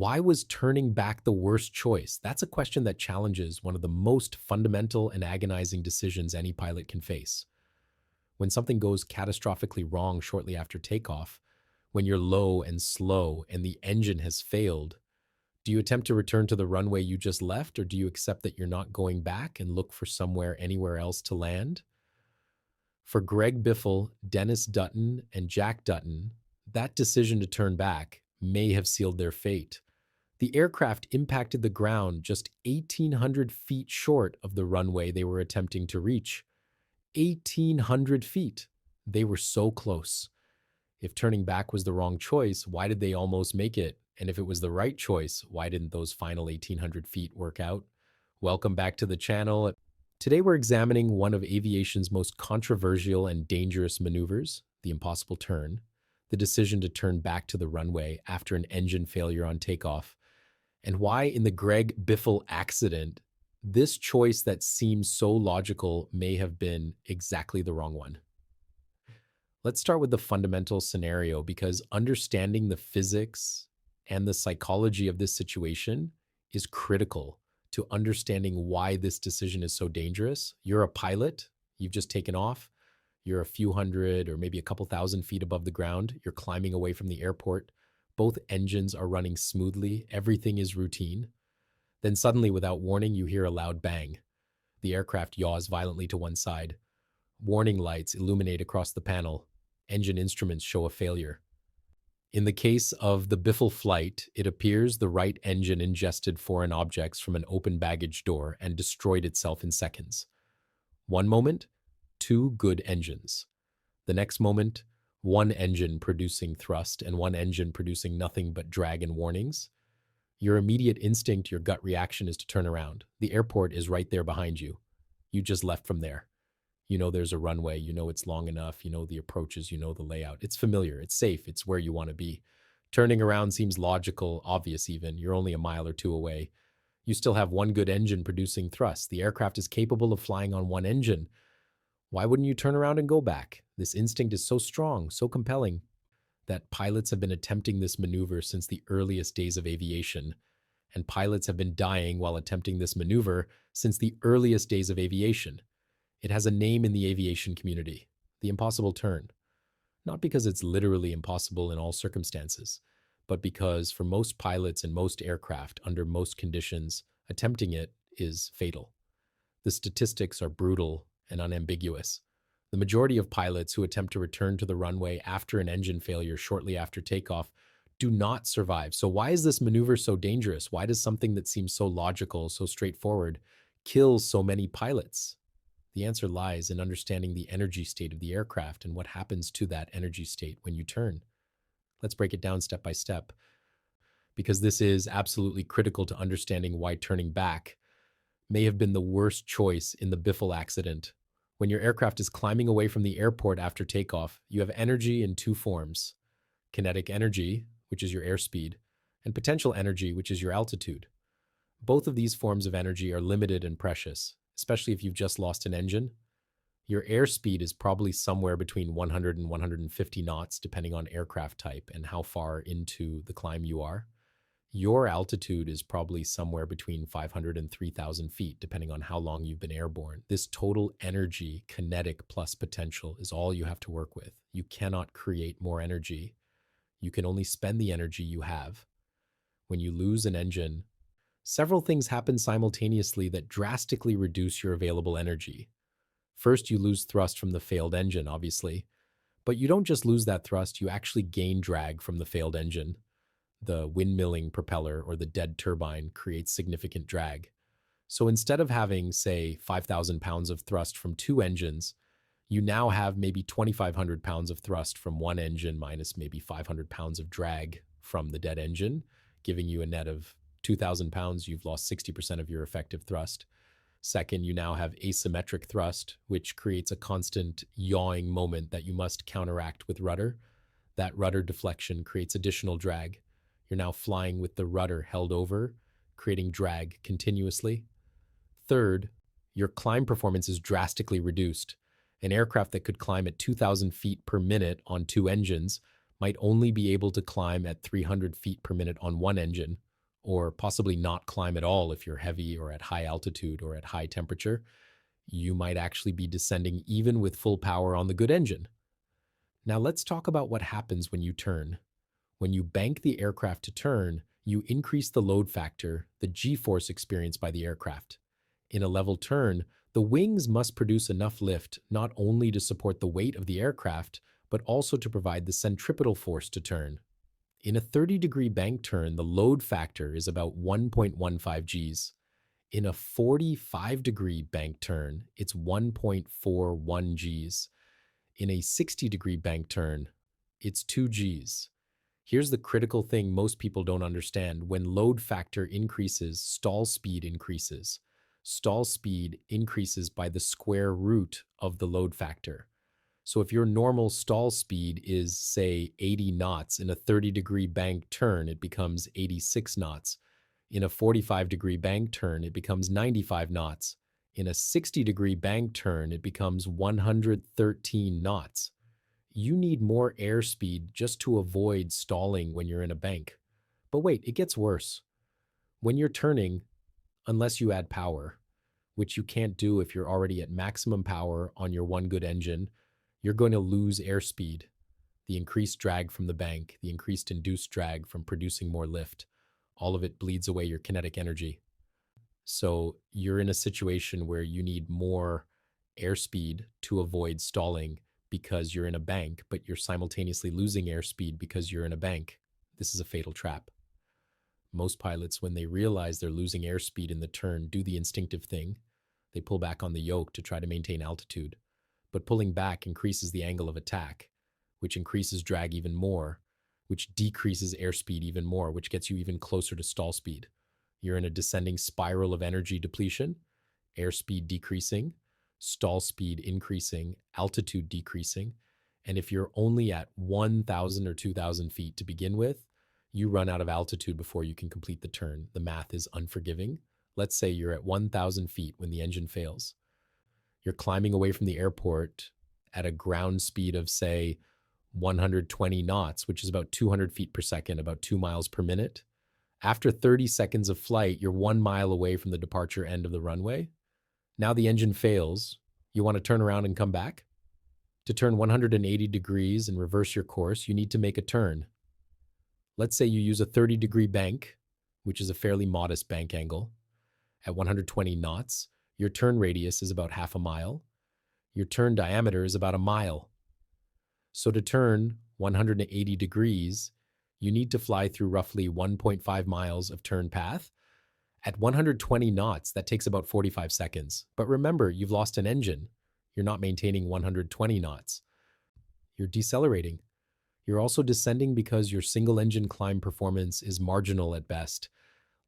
Why was turning back the worst choice? That's a question that challenges one of the most fundamental and agonizing decisions any pilot can face. When something goes catastrophically wrong shortly after takeoff, when you're low and slow and the engine has failed, do you attempt to return to the runway you just left, or do you accept that you're not going back and look for somewhere anywhere else to land? For Greg Biffle, Dennis Dutton, and Jack Dutton, that decision to turn back may have sealed their fate. The aircraft impacted the ground just 1,800 feet short of the runway they were attempting to reach. 1,800 feet. They were so close. If turning back was the wrong choice, why did they almost make it? And if it was the right choice, why didn't those final 1,800 feet work out? Welcome back to the channel. Today we're examining one of aviation's most controversial and dangerous maneuvers, the impossible turn, the decision to turn back to the runway after an engine failure on takeoff, and why in the Greg Biffle accident, this choice that seems so logical may have been exactly the wrong one. Let's start with the fundamental scenario because understanding the physics and the psychology of this situation is critical to understanding why this decision is so dangerous. You're a pilot, you've just taken off, you're a few hundred or maybe a couple thousand feet above the ground, you're climbing away from the airport, both engines are running smoothly, everything is routine. Then suddenly, without warning, you hear a loud bang. The aircraft yaws violently to one side. Warning lights illuminate across the panel. Engine instruments show a failure. In the case of the Biffle flight, it appears the right engine ingested foreign objects from an open baggage door and destroyed itself in seconds. One moment, two good engines. The next moment, one engine producing thrust and one engine producing nothing but drag and warnings. Your immediate instinct, your gut reaction is to turn around. The airport is right there behind you. You just left from there. You know there's a runway, you know it's long enough, you know the approaches, you know the layout. It's familiar, it's safe, it's where you want to be. Turning around seems logical, obvious even. You're only a mile or two away. You still have one good engine producing thrust. The aircraft is capable of flying on one engine. Why wouldn't you turn around and go back? This instinct is so strong, so compelling, that pilots have been attempting this maneuver since the earliest days of aviation. And pilots have been dying while attempting this maneuver since the earliest days of aviation. It has a name in the aviation community, the impossible turn. Not because it's literally impossible in all circumstances, but because for most pilots and most aircraft, under most conditions, attempting it is fatal. The statistics are brutal and unambiguous. The majority of pilots who attempt to return to the runway after an engine failure shortly after takeoff do not survive. So why is this maneuver so dangerous? Why does something that seems so logical, so straightforward, kill so many pilots? The answer lies in understanding the energy state of the aircraft and what happens to that energy state when you turn. Let's break it down step by step, because this is absolutely critical to understanding why turning back may have been the worst choice in the Biffle accident. When your aircraft is climbing away from the airport after takeoff, you have energy in two forms: kinetic energy, which is your airspeed, and potential energy, which is your altitude. Both of these forms of energy are limited and precious, especially if you've just lost an engine. Your airspeed is probably somewhere between 100 and 150 knots, depending on aircraft type and how far into the climb you are. Your altitude is probably somewhere between 500 and 3,000 feet, depending on how long you've been airborne. This total energy, kinetic plus potential, is all you have to work with. You cannot create more energy. You can only spend the energy you have. When you lose an engine, several things happen simultaneously that drastically reduce your available energy. First, you lose thrust from the failed engine, obviously. But you don't just lose that thrust, you actually gain drag from the failed engine. The windmilling propeller or the dead turbine creates significant drag. So instead of having, say, 5,000 pounds of thrust from two engines, you now have maybe 2,500 pounds of thrust from one engine minus maybe 500 pounds of drag from the dead engine, giving you a net of 2,000 pounds. You've lost 60% of your effective thrust. Second, you now have asymmetric thrust, which creates a constant yawing moment that you must counteract with rudder. That rudder deflection creates additional drag. You're now flying with the rudder held over, creating drag continuously. Third, your climb performance is drastically reduced. An aircraft that could climb at 2,000 feet per minute on two engines might only be able to climb at 300 feet per minute on one engine. or possibly not climb at all if you're heavy or at high altitude or at high temperature. You might actually be descending even with full power on the good engine. Now let's talk about what happens when you turn. When you bank the aircraft to turn, you increase the load factor, the g-force experienced by the aircraft. In a level turn, the wings must produce enough lift not only to support the weight of the aircraft, but also to provide the centripetal force to turn. In a 30-degree bank turn, the load factor is about 1.15 Gs. In a 45-degree bank turn, it's 1.41 Gs. In a 60-degree bank turn, it's 2 Gs. Here's the critical thing most people don't understand. When load factor increases, stall speed increases. Stall speed increases by the square root of the load factor. So if your normal stall speed is, say, 80 knots, in a 30-degree bank turn, it becomes 86 knots. In a 45-degree bank turn, it becomes 95 knots. In a 60-degree bank turn, it becomes 113 knots. You need more airspeed just to avoid stalling when you're in a bank. But wait, it gets worse. When you're turning, unless you add power, which you can't do if you're already at maximum power on your one good engine, you're going to lose airspeed. The increased drag from the bank, the increased induced drag from producing more lift, all of it bleeds away your kinetic energy. So you're in a situation where you need more airspeed to avoid stalling because you're in a bank, but you're simultaneously losing airspeed because you're in a bank. This is a fatal trap. Most pilots, when they realize they're losing airspeed in the turn, do the instinctive thing. They pull back on the yoke to try to maintain altitude. But pulling back increases the angle of attack, which increases drag even more, which decreases airspeed even more, which gets you even closer to stall speed. You're in a descending spiral of energy depletion, airspeed decreasing, stall speed increasing, altitude decreasing, and if you're only at 1,000 or 2,000 feet to begin with, you run out of altitude before you can complete the turn. The math is unforgiving. Let's say you're at 1,000 feet when the engine fails. You're climbing away from the airport at a ground speed of, say, 120 knots, which is about 200 feet per second, about 2 miles per minute. After 30 seconds of flight, you're 1 mile away from the departure end of the runway. Now the engine fails. You want to turn around and come back? To turn 180 degrees and reverse your course, you need to make a turn. Let's say you use a 30-degree bank, which is a fairly modest bank angle. At 120 knots, your turn radius is about half a mile. Your turn diameter is about a mile. So to turn 180 degrees, you need to fly through roughly 1.5 miles of turn path. At 120 knots, that takes about 45 seconds. But remember, you've lost an engine. You're not maintaining 120 knots. You're decelerating. You're also descending because your single engine climb performance is marginal at best.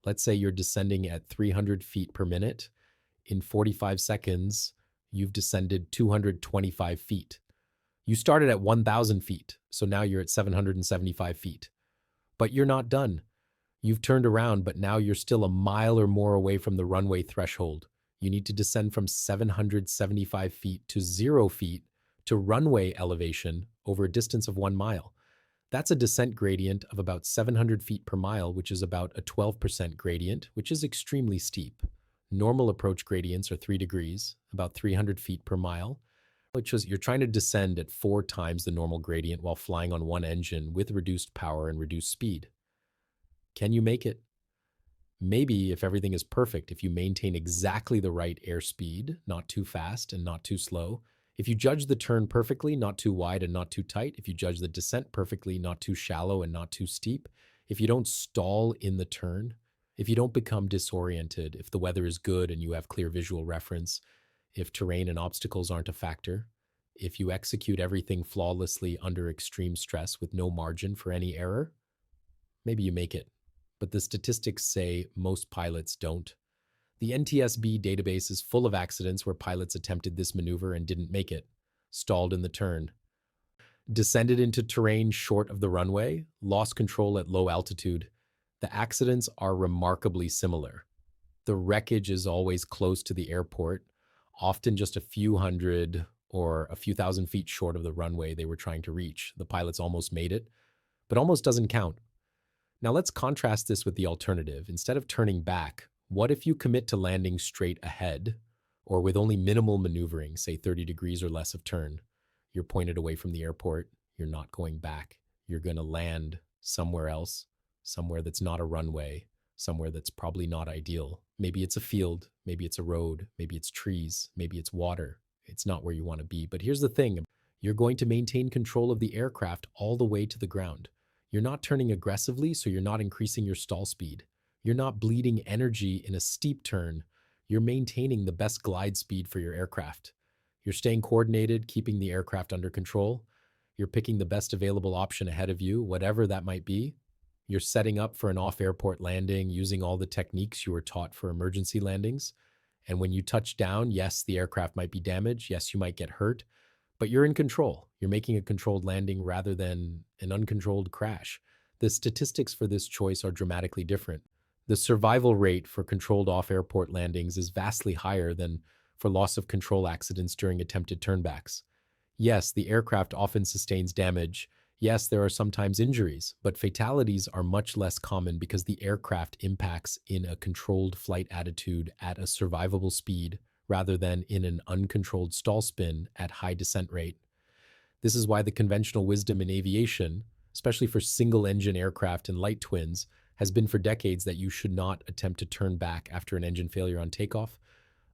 Let's say you're descending at 300 feet per minute. In 45 seconds, you've descended 225 feet. You started at 1,000 feet, so now you're at 775 feet. But you're not done. You've turned around, but now you're still a mile or more away from the runway threshold. You need to descend from 775 feet to 0 feet to runway elevation over a distance of 1 mile. That's a descent gradient of about 700 feet per mile, which is about a 12% gradient, which is extremely steep. Normal approach gradients are 3 degrees, about 300 feet per mile, which is you're trying to descend at 4 times the normal gradient while flying on one engine with reduced power and reduced speed. Can you make it? Maybe if everything is perfect, if you maintain exactly the right airspeed, not too fast and not too slow, if you judge the turn perfectly, not too wide and not too tight, if you judge the descent perfectly, not too shallow and not too steep, if you don't stall in the turn, if you don't become disoriented, if the weather is good and you have clear visual reference, if terrain and obstacles aren't a factor, if you execute everything flawlessly under extreme stress with no margin for any error, maybe you make it. But the statistics say most pilots don't. The NTSB database is full of accidents where pilots attempted this maneuver and didn't make it, stalled in the turn, descended into terrain short of the runway, lost control at low altitude. The accidents are remarkably similar. The wreckage is always close to the airport, often just a few hundred or a few thousand feet short of the runway they were trying to reach. The pilots almost made it, but almost doesn't count. Now let's contrast this with the alternative. Instead of turning back, what if you commit to landing straight ahead or with only minimal maneuvering, say 30 degrees or less of turn? You're pointed away from the airport, you're not going back. You're going to land somewhere else, somewhere that's not a runway, somewhere that's probably not ideal. Maybe it's a field, maybe it's a road, maybe it's trees, maybe it's water. It's not where you want to be. But here's the thing, you're going to maintain control of the aircraft all the way to the ground. You're not turning aggressively, so you're not increasing your stall speed. You're not bleeding energy in a steep turn. You're maintaining the best glide speed for your aircraft. You're staying coordinated, keeping the aircraft under control. You're picking the best available option ahead of you, whatever that might be. You're setting up for an off-airport landing using all the techniques you were taught for emergency landings. And when you touch down, yes, the aircraft might be damaged. Yes, you might get hurt, but you're in control. You're making a controlled landing rather than an uncontrolled crash. The statistics for this choice are dramatically different. The survival rate for controlled off-airport landings is vastly higher than for loss of control accidents during attempted turnbacks. Yes, the aircraft often sustains damage. Yes, there are sometimes injuries, but fatalities are much less common because the aircraft impacts in a controlled flight attitude at a survivable speed rather than in an uncontrolled stall spin at high descent rate. This is why the conventional wisdom in aviation, especially for single-engine aircraft and light twins, has been for decades that you should not attempt to turn back after an engine failure on takeoff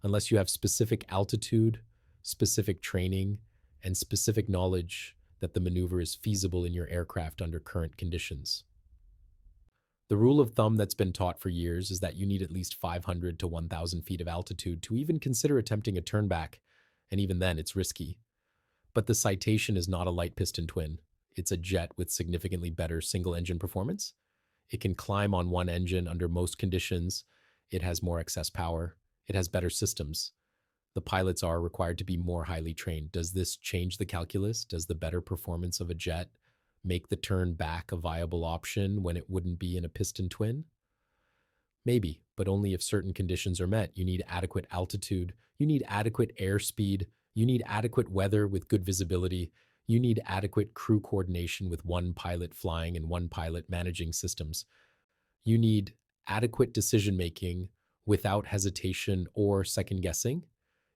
unless you have specific altitude, specific training, and specific knowledge that the maneuver is feasible in your aircraft under current conditions. The rule of thumb that's been taught for years is that you need at least 500 to 1,000 feet of altitude to even consider attempting a turnback, and even then it's risky. But the Citation is not a light piston twin. It's a jet with significantly better single-engine performance. It can climb on one engine under most conditions. It has more excess power. It has better systems. The pilots are required to be more highly trained. Does this change the calculus? Does the better performance of a jet make the turn back a viable option when it wouldn't be in a piston twin? Maybe, but only if certain conditions are met. You need adequate altitude. You need adequate airspeed. You need adequate weather with good visibility. You need adequate crew coordination with one pilot flying and one pilot managing systems. You need adequate decision-making without hesitation or second guessing.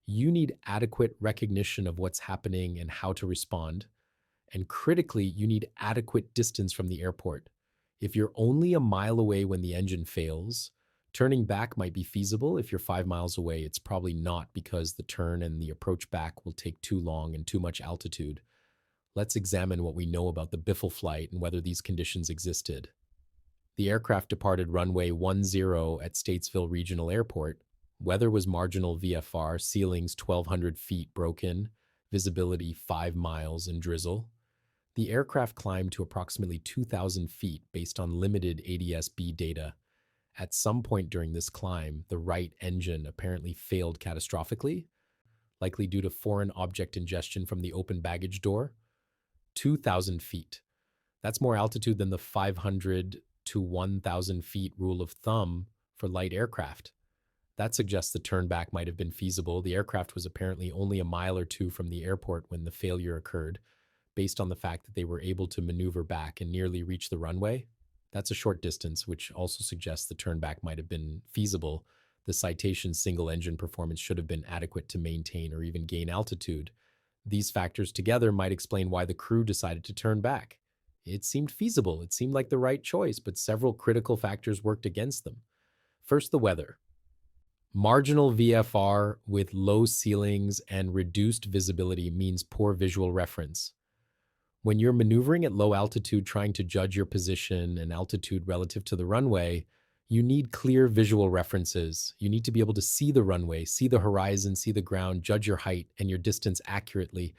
You need adequate recognition of what's happening and how to respond. And critically, you need adequate distance from the airport. If you're only a mile away when the engine fails, turning back might be feasible. If you're 5 miles away, it's probably not because the turn and the approach back will take too long and too much altitude. Let's examine what we know about the Biffle flight and whether these conditions existed. The aircraft departed runway 10 at Statesville Regional Airport. Weather was marginal VFR, ceilings 1,200 feet broken, visibility 5 miles and drizzle. The aircraft climbed to approximately 2,000 feet based on limited ADS-B data. At some point during this climb, the right engine apparently failed catastrophically, likely due to foreign object ingestion from the open baggage door. 2,000 feet. That's more altitude than the 500 to 1,000 feet rule of thumb for light aircraft. That suggests the turnback might have been feasible. The aircraft was apparently only a mile or two from the airport when the failure occurred, based on the fact that they were able to maneuver back and nearly reach the runway. That's a short distance, which also suggests the turnback might have been feasible. The Citation's single-engine performance should have been adequate to maintain or even gain altitude. These factors together might explain why the crew decided to turn back. It seemed feasible. It seemed like the right choice, but several critical factors worked against them. First, the weather. Marginal VFR with low ceilings and reduced visibility means poor visual reference. When you're maneuvering at low altitude trying to judge your position and altitude relative to the runway, you need clear visual references. You need to be able to see the runway, see the horizon, see the ground, judge your height and your distance accurately.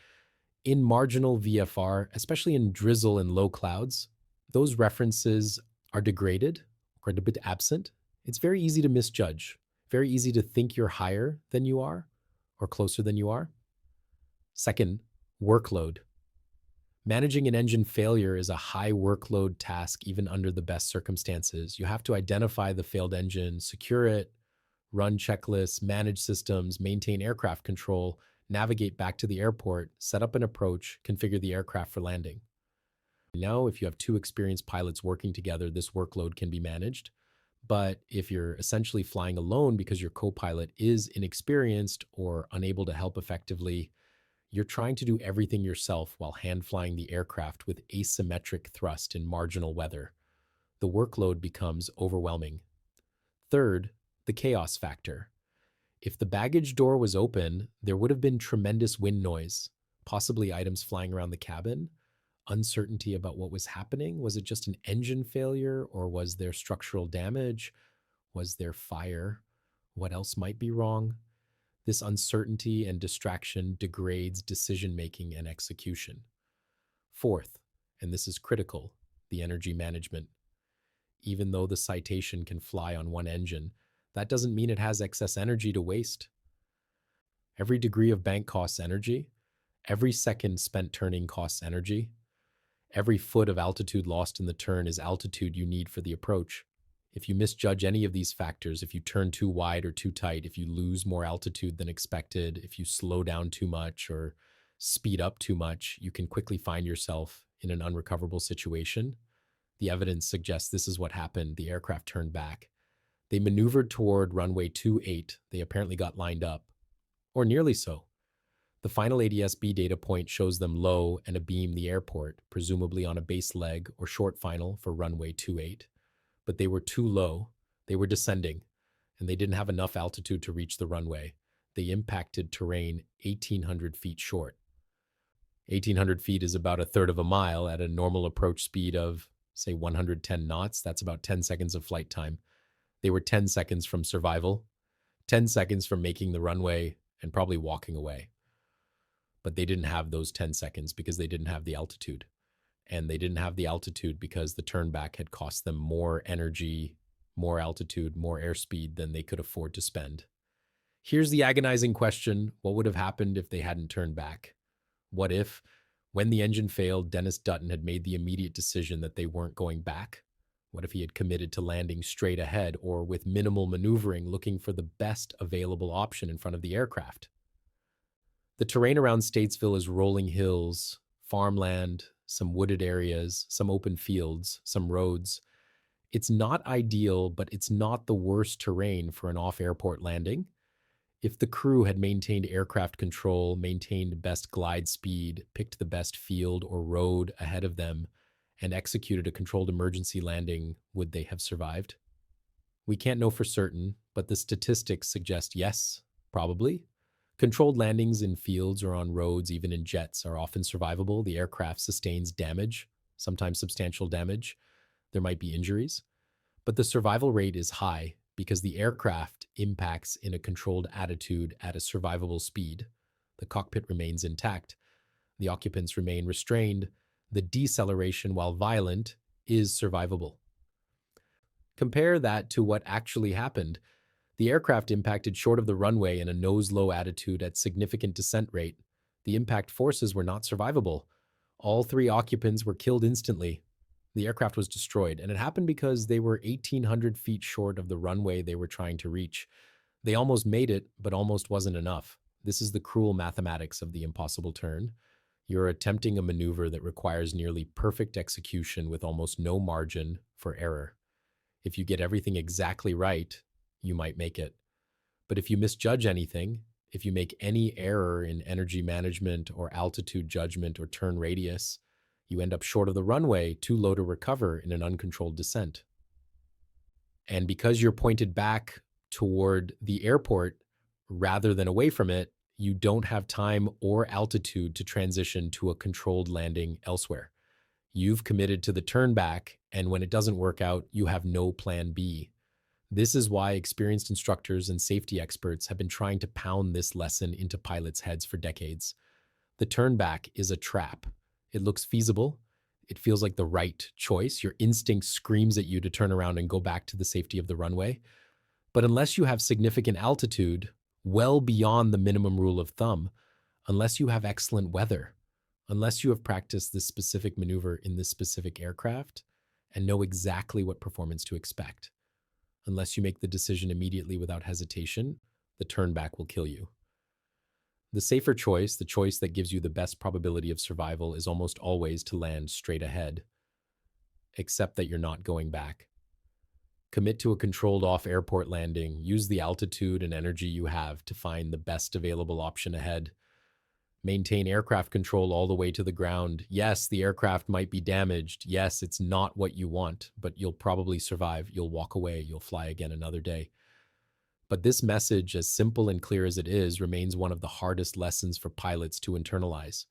In marginal VFR, especially in drizzle and low clouds, those references are degraded or a bit absent. It's very easy to misjudge. Very easy to think you're higher than you are or closer than you are. Second, workload. Managing an engine failure is a high workload task even under the best circumstances. You have to identify the failed engine, secure it, run checklists, manage systems, maintain aircraft control, navigate back to the airport, set up an approach, configure the aircraft for landing. Now, if you have two experienced pilots working together, this workload can be managed. But if you're essentially flying alone because your co pilot is inexperienced or unable to help effectively, you're trying to do everything yourself while hand flying the aircraft with asymmetric thrust in marginal weather. The workload becomes overwhelming. Third, the chaos factor. If the baggage door was open, there would have been tremendous wind noise, possibly items flying around the cabin, uncertainty about what was happening. Was it just an engine failure, or was there structural damage? Was there fire? What else might be wrong? This uncertainty and distraction degrades decision making and execution. Fourth, and this is critical, the energy management. Even though the Citation can fly on one engine, that doesn't mean it has excess energy to waste. Every degree of bank costs energy. Every second spent turning costs energy. Every foot of altitude lost in the turn is altitude you need for the approach. If you misjudge any of these factors, if you turn too wide or too tight, if you lose more altitude than expected, if you slow down too much or speed up too much, you can quickly find yourself in an unrecoverable situation. The evidence suggests this is what happened. The aircraft turned back. They maneuvered toward runway 28. They apparently got lined up, or nearly so. The final ADS-B data point shows them low and abeam the airport, presumably on a base leg or short final for runway 28. But they were too low. They were descending, and they didn't have enough altitude to reach the runway. They impacted terrain 1,800 feet short. 1,800 feet is about a third of a mile at a normal approach speed of, say, 110 knots. That's about 10 seconds of flight time. They were 10 seconds from survival, 10 seconds from making the runway, and probably walking away. But they didn't have those 10 seconds because they didn't have the altitude. And they didn't have the altitude because the turnback had cost them more energy, more altitude, more airspeed than they could afford to spend. Here's the agonizing question: what would have happened if they hadn't turned back? What if, when the engine failed, Dennis Dutton had made the immediate decision that they weren't going back? What if he had committed to landing straight ahead or with minimal maneuvering, looking for the best available option in front of the aircraft? The terrain around Statesville is rolling hills, farmland, some wooded areas, some open fields, some roads. It's not ideal, but it's not the worst terrain for an off-airport landing. If the crew had maintained aircraft control, maintained best glide speed, picked the best field or road ahead of them, and executed a controlled emergency landing, would they have survived? We can't know for certain, but the statistics suggest yes, probably. Controlled landings in fields or on roads, even in jets, are often survivable. The aircraft sustains damage, sometimes substantial damage. There might be injuries, but the survival rate is high because the aircraft impacts in a controlled attitude at a survivable speed. The cockpit remains intact. The occupants remain restrained. The deceleration, while violent, is survivable. Compare that to what actually happened. The aircraft impacted short of the runway in a nose-low attitude at significant descent rate. The impact forces were not survivable. All three occupants were killed instantly. The aircraft was destroyed, and it happened because they were 1,800 feet short of the runway they were trying to reach. They almost made it, but almost wasn't enough. This is the cruel mathematics of the impossible turn. You're attempting a maneuver that requires nearly perfect execution with almost no margin for error. If you get everything exactly right, you might make it. But if you misjudge anything, if you make any error in energy management or altitude judgment or turn radius, you end up short of the runway, too low to recover in an uncontrolled descent. And because you're pointed back toward the airport rather than away from it, you don't have time or altitude to transition to a controlled landing elsewhere. You've committed to the turn back, and when it doesn't work out, you have no plan B. This is why experienced instructors and safety experts have been trying to pound this lesson into pilots' heads for decades. The turn back is a trap. It looks feasible. It feels like the right choice. Your instinct screams at you to turn around and go back to the safety of the runway. But unless you have significant altitude, well beyond the minimum rule of thumb, unless you have excellent weather, unless you have practiced this specific maneuver in this specific aircraft and know exactly what performance to expect, unless you make the decision immediately without hesitation, the turn back will kill you. The safer choice, the choice that gives you the best probability of survival, is almost always to land straight ahead, except that you're not going back. Commit to a controlled off-airport landing. Use the altitude and energy you have to find the best available option ahead. Maintain aircraft control all the way to the ground. Yes, the aircraft might be damaged. Yes, it's not what you want, but you'll probably survive. You'll walk away. You'll fly again another day. But this message, as simple and clear as it is, remains one of the hardest lessons for pilots to internalize.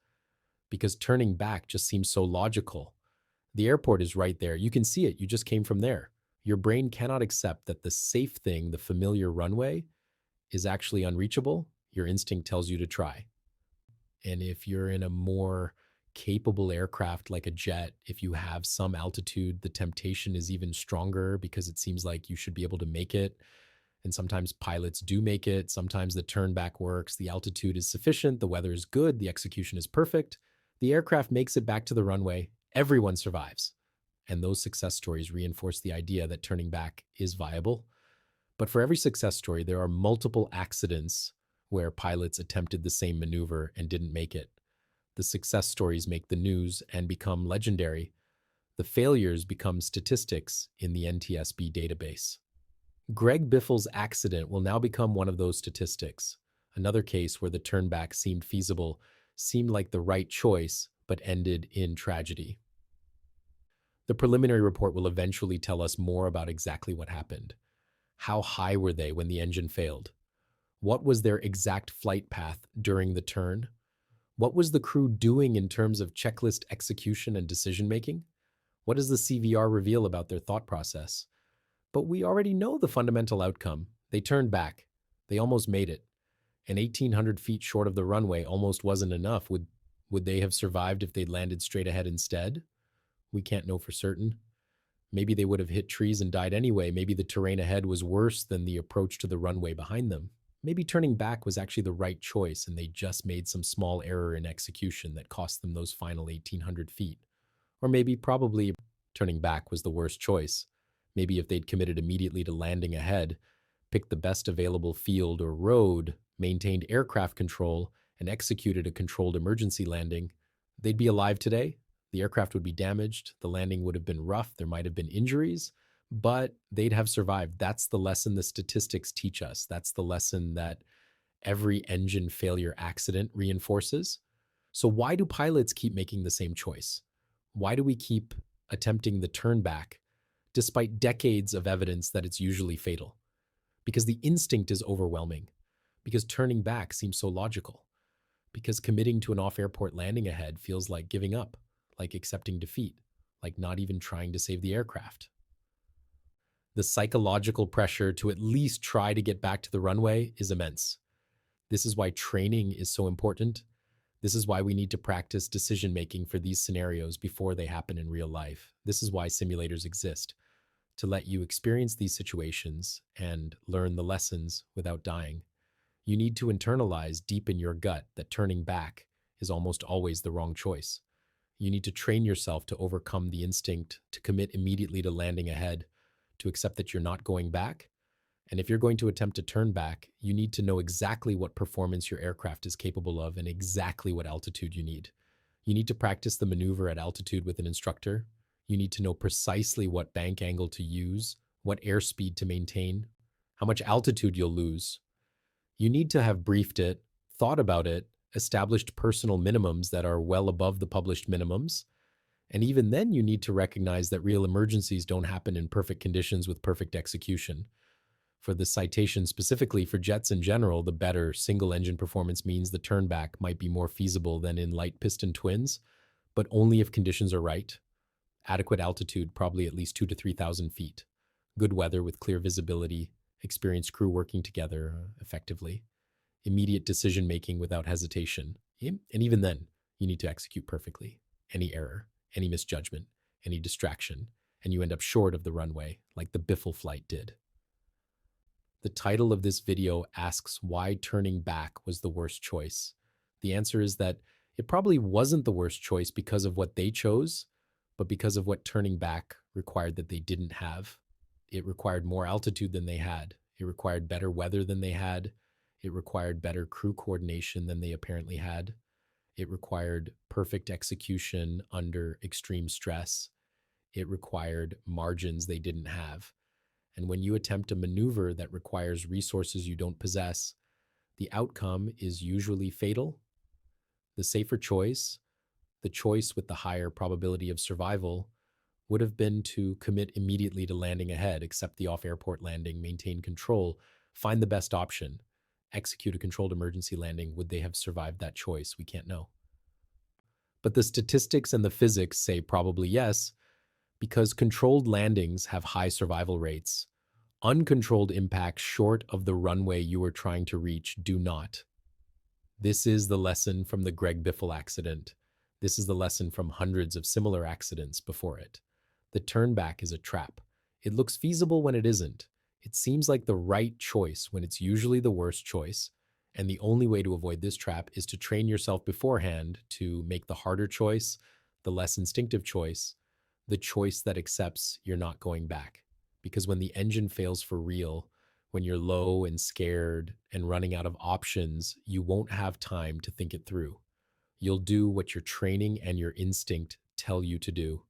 Because turning back just seems so logical. The airport is right there. You can see it. You just came from there. Your brain cannot accept that the safe thing, the familiar runway, is actually unreachable. Your instinct tells you to try. And if you're in a more capable aircraft like a jet, if you have some altitude, the temptation is even stronger because it seems like you should be able to make it. And sometimes pilots do make it. Sometimes the turn back works. The altitude is sufficient. The weather is good. The execution is perfect. The aircraft makes it back to the runway. Everyone survives. And those success stories reinforce the idea that turning back is viable. But for every success story, there are multiple accidents where pilots attempted the same maneuver and didn't make it. The success stories make the news and become legendary. The failures become statistics in the NTSB database. Greg Biffle's accident will now become one of those statistics. Another case where the turnback seemed feasible, seemed like the right choice, but ended in tragedy. The preliminary report will eventually tell us more about exactly what happened. How high were they when the engine failed? What was their exact flight path during the turn? What was the crew doing in terms of checklist execution and decision-making? What does the CVR reveal about their thought process? But we already know the fundamental outcome. They turned back. They almost made it. And 1,800 feet short of the runway almost wasn't enough. Would they have survived if they'd landed straight ahead instead? We can't know for certain. Maybe they would have hit trees and died anyway. Maybe the terrain ahead was worse than the approach to the runway behind them. Maybe turning back was actually the right choice and they just made some small error in execution that cost them those final 1,800 feet. Or maybe probably turning back was the worst choice. Maybe if they'd committed immediately to landing ahead, picked the best available field or road, maintained aircraft control, and executed a controlled emergency landing, they'd be alive today. The aircraft would be damaged. The landing would have been rough. There might have been injuries, but they'd have survived. That's the lesson the statistics teach us. That's the lesson that every engine failure accident reinforces. So why do pilots keep making the same choice? Why do we keep attempting the turn back despite decades of evidence that it's usually fatal? Because the instinct is overwhelming. Because turning back seems so logical. Because committing to an off-airport landing ahead feels like giving up, like accepting defeat, like not even trying to save the aircraft. The psychological pressure to at least try to get back to the runway is immense. This is why training is so important. This is why we need to practice decision-making for these scenarios before they happen in real life. This is why simulators exist, to let you experience these situations and learn the lessons without dying. You need to internalize deep in your gut that turning back is almost always the wrong choice. You need to train yourself to overcome the instinct to commit immediately to landing ahead, to accept that you're not going back. And if you're going to attempt to turn back, you need to know exactly what performance your aircraft is capable of and exactly what altitude you need. You need to practice the maneuver at altitude with an instructor. You need to know precisely what bank angle to use, what airspeed to maintain, how much altitude you'll lose. You need to have briefed it, thought about it, established personal minimums that are well above the published minimums. And even then, you need to recognize that real emergencies don't happen in perfect conditions with perfect execution. For the citation specifically for jets in general, the better single-engine performance means the turnback might be more feasible than in light piston twins, but only if conditions are right. Adequate altitude, probably at least 2,000 to 3,000 feet. Good weather with clear visibility, experienced crew working together effectively. Immediate decision-making without hesitation. And even then, you need to execute perfectly. Any error, any misjudgment, any distraction, and you end up short of the runway, like the Biffle flight did. The title of this video asks why turning back was the worst choice. The answer is that it probably wasn't the worst choice because of what they chose, but because of what turning back required that they didn't have. It required more altitude than they had. It required better weather than they had. It required better crew coordination than they apparently had. It required perfect execution under extreme stress. It required margins they didn't have. And when you attempt a maneuver that requires resources you don't possess, the outcome is usually fatal. The safer choice, the choice with the higher probability of survival, would have been to commit immediately to landing ahead, accept the off airport landing, maintain control, find the best option, execute a controlled emergency landing. Would they have survived that choice? We can't know. But the statistics and the physics say probably yes, because controlled landings have high survival rates. Uncontrolled impacts short of the runway you are trying to reach do not. This is the lesson from the Greg Biffle accident. This is the lesson from hundreds of similar accidents before it. The turnback is a trap. It looks feasible when it isn't. It seems like the right choice when it's usually the worst choice. And the only way to avoid this trap is to train yourself beforehand to make the harder choice, the less instinctive choice, the choice that accepts you're not going back. Because when the engine fails for real, when you're low and scared and running out of options, you won't have time to think it through. You'll do what your training and your instinct tell you to do.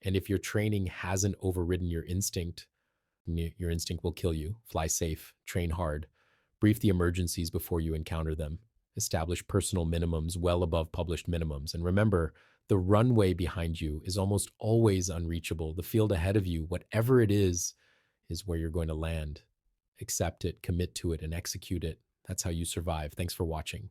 And if your training hasn't overridden your instinct will kill you. Fly safe, train hard, brief the emergencies before you encounter them, establish personal minimums well above published minimums. And remember, the runway behind you is almost always unreachable. The field ahead of you, whatever it is where you're going to land. Accept it, commit to it, and execute it. That's how you survive. Thanks for watching.